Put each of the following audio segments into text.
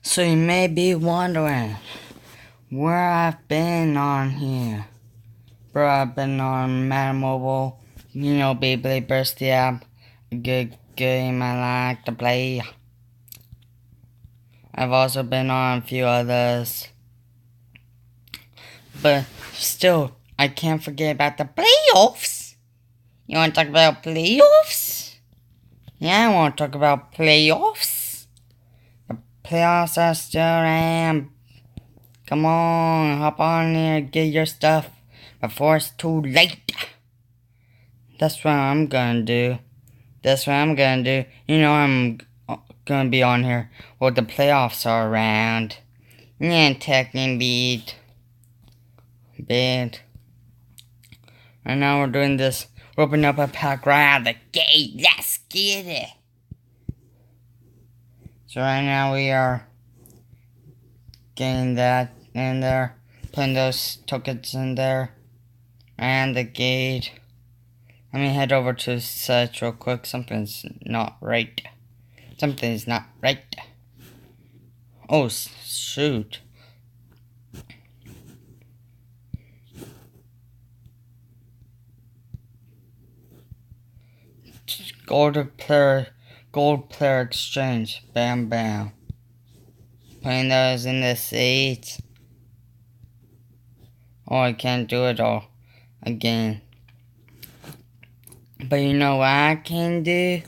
So you may be wondering where I've been on here. Bro, I've been on Madden Mobile, Beyblade Burst the app, a good game I like to play. I've also been on a few others. But still, I can't forget about the playoffs. You want to talk about playoffs? Yeah, I want to talk about playoffs. The playoffs are still around. Come on, hop on here, get your stuff before it's too late. That's what I'm gonna do. I'm gonna be on here while the playoffs are around. Yeah, Technic beat. Bit. Right now we're doing this. We're opening up a pack right out of the gate. Let's get it. So right now we are getting that in there. Putting those tokens in there. And the gate. Let me head over to search real quick. Something's not right. Something's not right. Oh, shoot. Gold player exchange. Bam, bam. Putting those in the seats. Oh, I can't do it all again. But you know what I can do?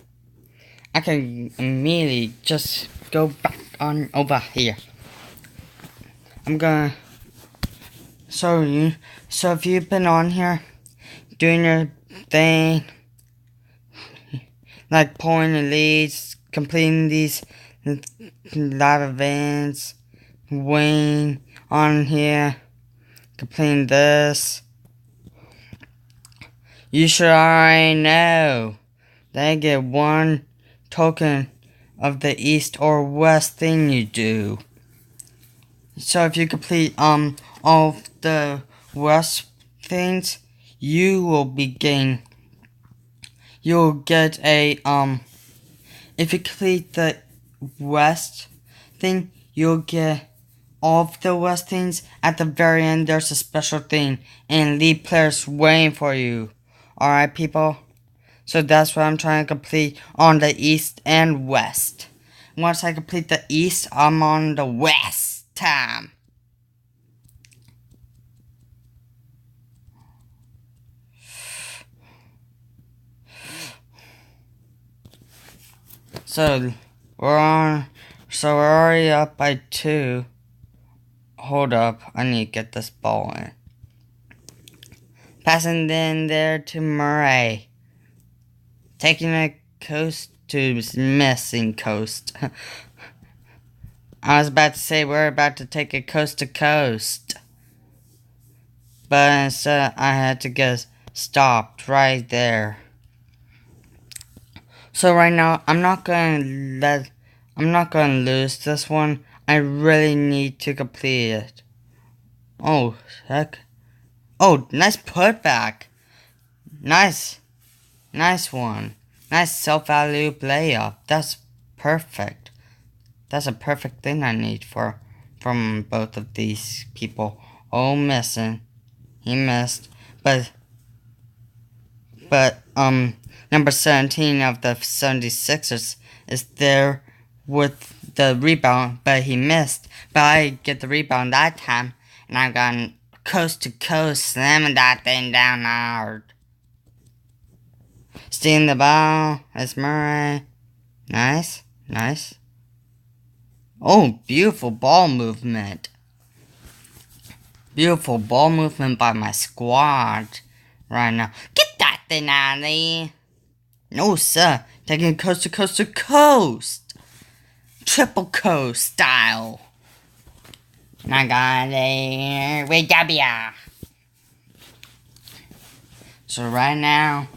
I can immediately just go back on over here. I'm gonna. So if you've been on here doing your thing, like pulling the leads, completing these live events, winning on here, completing this, you should already know they get one token of the east or west thing you do. So if you complete all of the west things, you'll get a if you complete the west thing, you'll get all of the west things. At the very end, there's a special thing, and lead players waiting for you. Alright, people? So that's what I'm trying to complete on the east and west. Once I complete the east, I'm on the west time. So we're already up by 2. Hold up, I need to get this ball in. Passing in there to Murray. Taking a coast to missing coast. I was about to say we're about to take it coast to coast. But instead I had to get stopped right there. So right now I'm not gonna lose this one. I really need to complete it. Oh heck. Oh, nice putback. Nice one. Nice self-alley-oop layup. That's perfect. That's a perfect thing I need from both of these people. Oh, missing. He missed. But number 17 of the 76ers is there with the rebound, but he missed. But I get the rebound that time, and I'm going coast to coast, slamming that thing down hard. Stealing the ball. That's Murray. Nice. Oh, beautiful ball movement. Beautiful ball movement by my squad right now. Get that thing out of there. No, sir. Taking it coast to coast to coast. Triple coast style. And I got a W. So right now,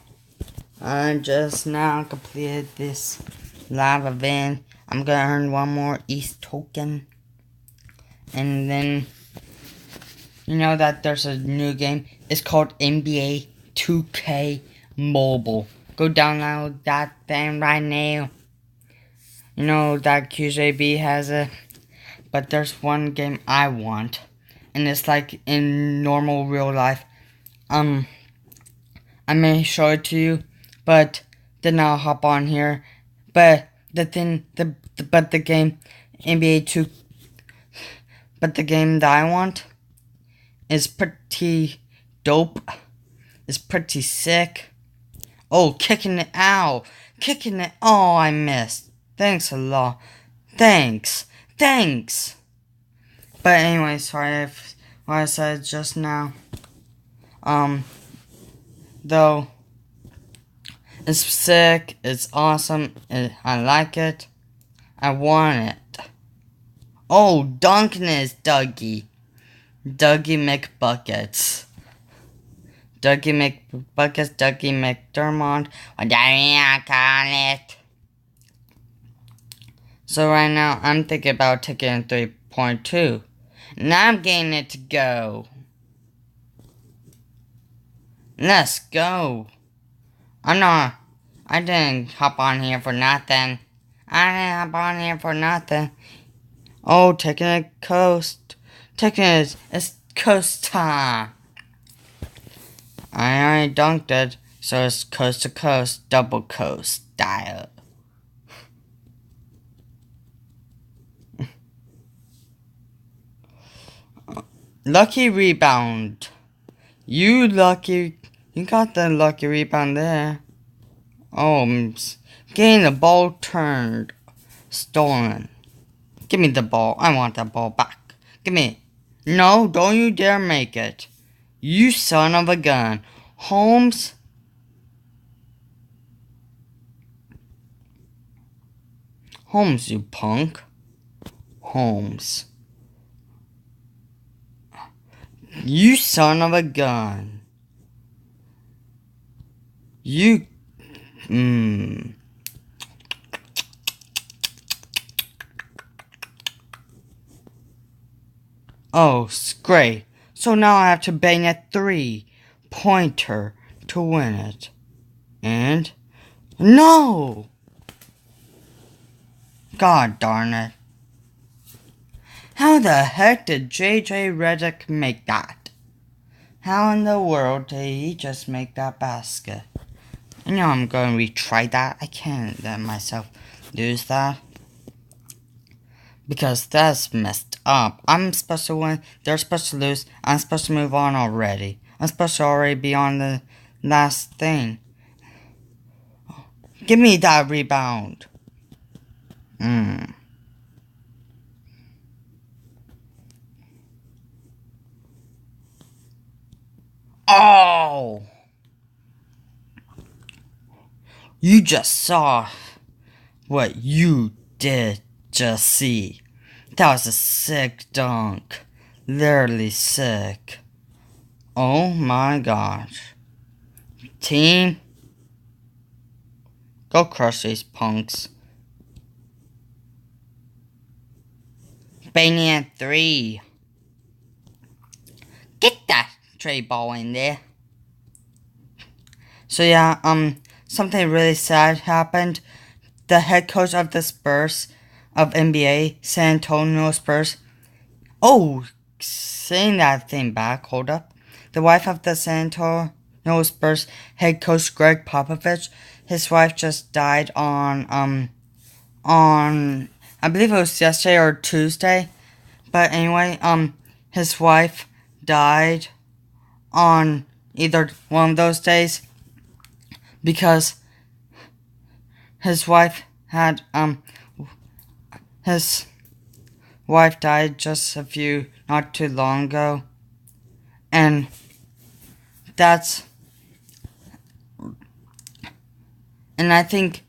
I just now completed this live event. I'm gonna earn one more East token. And then, you know that there's a new game. It's called NBA 2K Mobile. Go download that thing right now. You know that QJB has a but there's one game I want, and it's like in normal real life. I may show it to you, but then I'll hop on here. But the game NBA 2, but the game that I want is pretty dope. It's pretty sick. Oh, kicking it out. Kicking it. Oh, I missed. Thanks a lot. Thanks. But anyway, sorry if what I said just now. Though, it's sick. It's awesome. I like it. I want it. Oh, Duncan is Dougie. Dougie McBuckets. Dougie McBuckets, Dougie McDermott, whatever you call it. So right now, I'm thinking about taking 3.2. And I'm getting it to go. Let's go. I didn't hop on here for nothing. Oh, taking it coast. It's coast time. I already dunked it, so it's coast to coast, double coast style. Lucky rebound. You got the lucky rebound there. Oh, getting the ball turned. Stolen. Give me the ball. I want that ball back. Give me. No, don't you dare make it. You son of a gun. Holmes. Holmes, you punk. Holmes. You son of a gun. You. Oh, great. So now I have to bang a 3-pointer to win it. And. No! God darn it. How the heck did JJ Redick make that? How in the world did he just make that basket? I know I'm going to retry that. I can't let myself lose that. Because that's messed up. I'm supposed to win. They're supposed to lose. I'm supposed to move on already. I'm supposed to already be on the last thing. Give me that rebound. Oh! You just saw what you did just see. That was a sick dunk. Literally sick. Oh my gosh. Team, go crush these punks. Banging at 3. Get that tray ball in there. So yeah, something really sad happened. The head coach of the Spurs of NBA, San Antonio Spurs. Oh, saying that thing back, hold up. The wife of the San Antonio Spurs head coach Greg Popovich, his wife just died on I believe it was yesterday or Tuesday. But anyway, his wife died on either one of those days because his wife had his wife died just not too long ago, and I think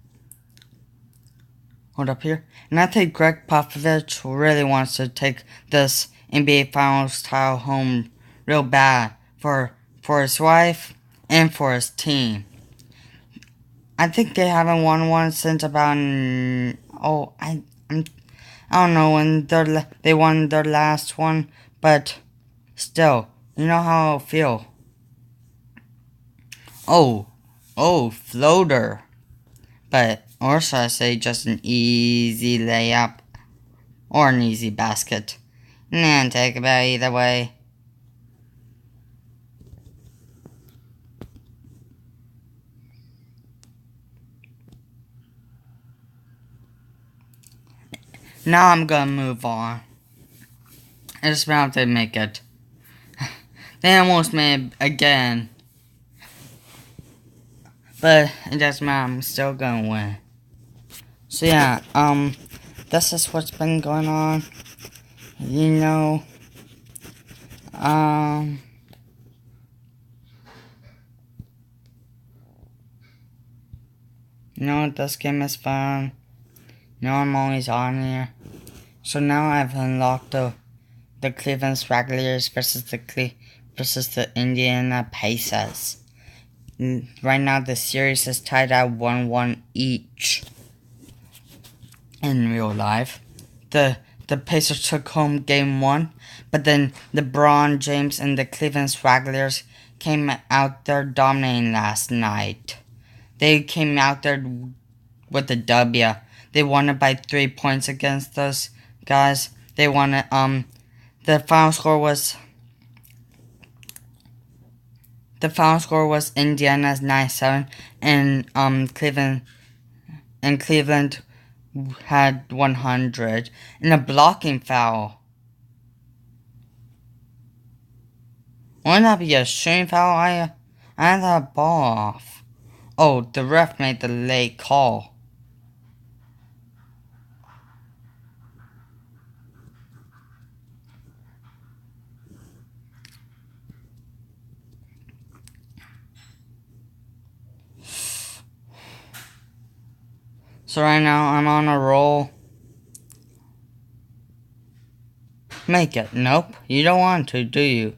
hold up here, and I think Greg Popovich really wants to take this NBA Finals title home real bad for his wife and for his team. I think they haven't won one since about I don't know when they won their last one, but still, you know how I feel. Oh, floater, or should I say just an easy layup? or an easy basket. Nah, take it about either way. Now I'm gonna move on. I just about to make it. They almost made it again. But it doesn't matter, I'm still gonna win. So yeah, this is what's been going on. You know, this game is fun. I'm always on here. So now I've unlocked the Cleveland Stragglers versus the Indiana Pacers. Right now the series is tied at 1-1 each. In real life, the Pacers took home game 1, but then LeBron James and the Cleveland Stragglers came out there dominating last night. They came out there with a W. They won it by 3 points against those guys. They won it. The final score was Indiana's 9-7, and Cleveland had 100 in a blocking foul. Wouldn't that be a shooting foul? I had that ball off. Oh, the ref made the late call. So right now I'm on a roll. Make it. Nope, you don't want to, do you?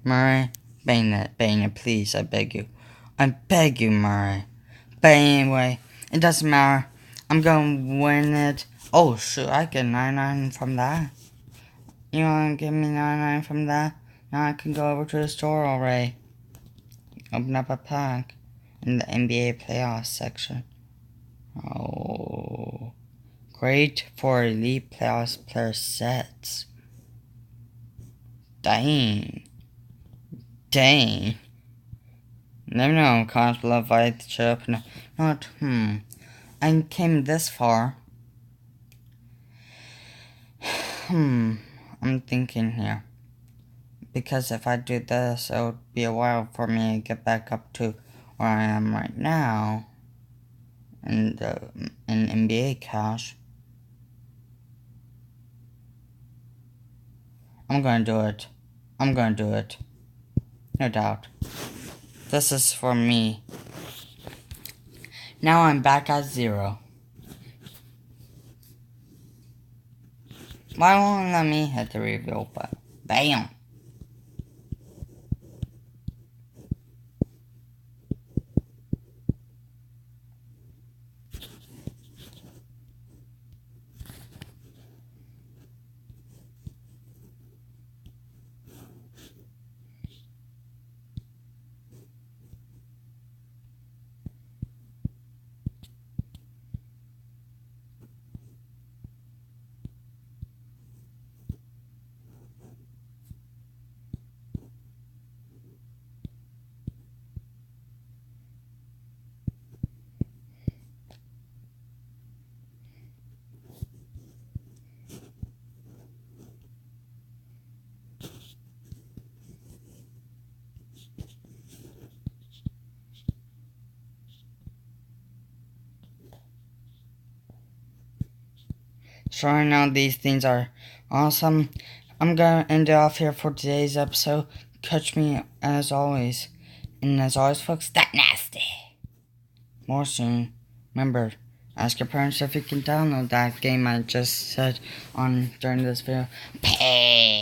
Murray, bang it, please, I beg you. I beg you, Murray. But anyway, it doesn't matter. I'm gonna win it. Oh shoot, I get 99 from that. You wanna give me 99 from that? Now I can go over to the store already. Open up a pack in the NBA playoffs section. Oh, great for elite playoffs player sets. Dang. Never know, comments below if I should open not. I came this far. I'm thinking here. Because if I do this, it would be a while for me to get back up to where I am right now. In NBA cash. I'm gonna do it. No doubt. This is for me. Now I'm back at 0. Why won't it let me hit the reveal button? Bam! So right now these things are awesome. I'm gonna end it off here for today's episode. Catch me as always. And as always, folks, that nasty. More soon. Remember, ask your parents if you can download that game I just said on during this video. Peace.